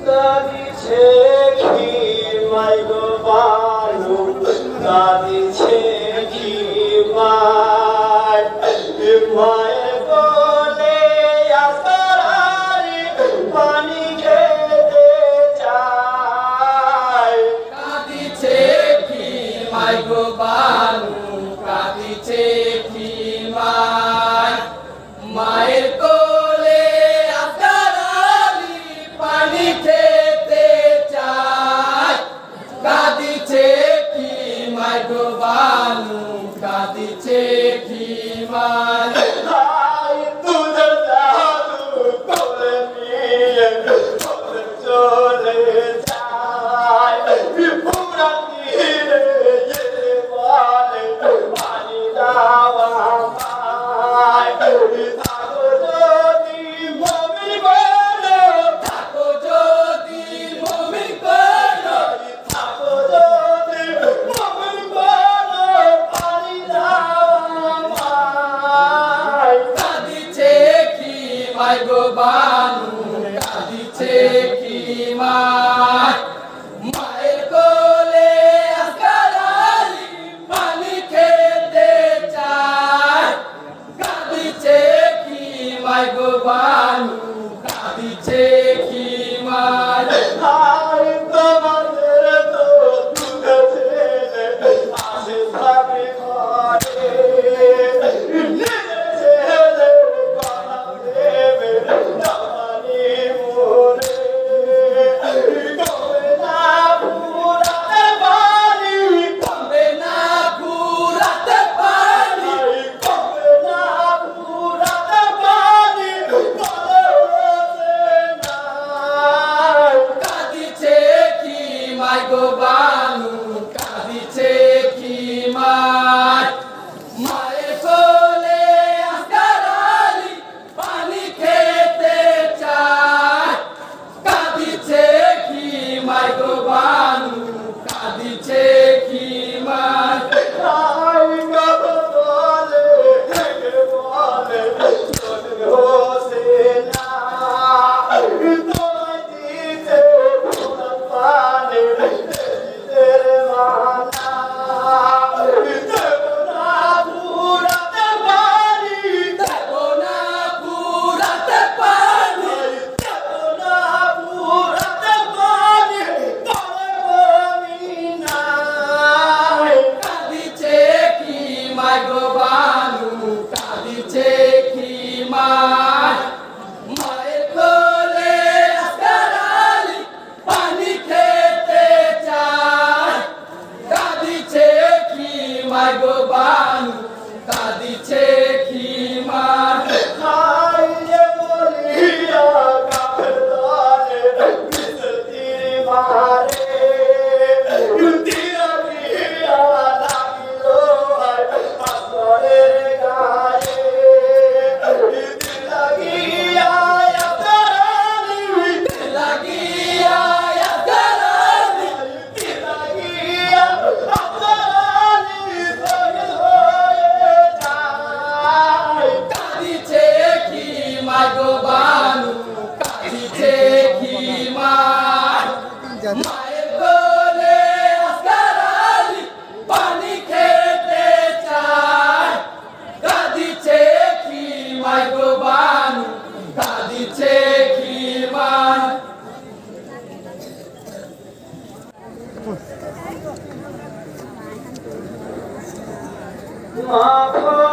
কাঁদিছে কি মাই গো বানু কাঁদিছে কি মায় মায়ের কোলে আসারারি পানি খেতে চায় কাঁদিছে কি মাই গো বানু কাঁদিছে কি মায় মায়ের কোলে আসারারি পানি খেতে চায় কাঁদিছে কি মাই গো বানু কাঁদিছে কি মায় হাই দুধের জাদু কোলে নিয়ে কোলে চলে যায় পুরা তীরে এলে বলে পানি দাওয়া মায় থাকো যদি মমিন বলো থাকো যদি মুমিন করো থাকো যদি মমিন বলো পানি দাওয়া মায় কাঁদিছে কি মাই গো বানু কাঁদিছে কি মায় মায়ের কোলে আজকারালি পানি খেতে চায় কাঁদিছে কি মাই গো বানু কাঁদিছে কি মায় হাই তোমাদের তো দুধে ছেলে আসে সবে ঘরে নিজে ছেলে কথা দেবে জামানি মনে কবে না পুরাতে পারি কমবে না ফুরাতে পারি কবে না পুরাতে পারি বলে না কাঁদিছে কি মাই গো বানু কাঁদিছে কি মায় মায়ের কোলে আজকারালি পানি খেতে চায় কাঁদিছে কি মাই গো বানু কাঁদিছে কি মায় হাই কবে বলে হেগে বলে তোদের হোসে না তোমায় দিতে পুরা পানে দিতের মানা দেব না পুরাতে পারি দেব না ফুরাতে পারি দেব না পুরাতে পারি তবে বমি নাই কাঁদিছে কি মাই গো বানু কাঁদিছে কি মায় মায়ের কোলে আজকারালি পানি খেতে চায় কাঁদিছে কি মাই গো বানু কাঁদিছে কি মায় হাইয়ে বলিয়া কাফের দলে বিস্তির মারে দিয়া দিয়া লাগিল আসরের গায়ে লাগিয়া আতরানি লাগিয়া আজকারালি লাগিয়া আতরানি হয়ে যায় কাঁদিছে কি মাই গো বানু কাঁদিছে কি মায় মায়ের কোলে আজকারালি পানি খেতে চায় কাঁদিছে কি মাই গো বানু কাঁদিছে কি মায় মা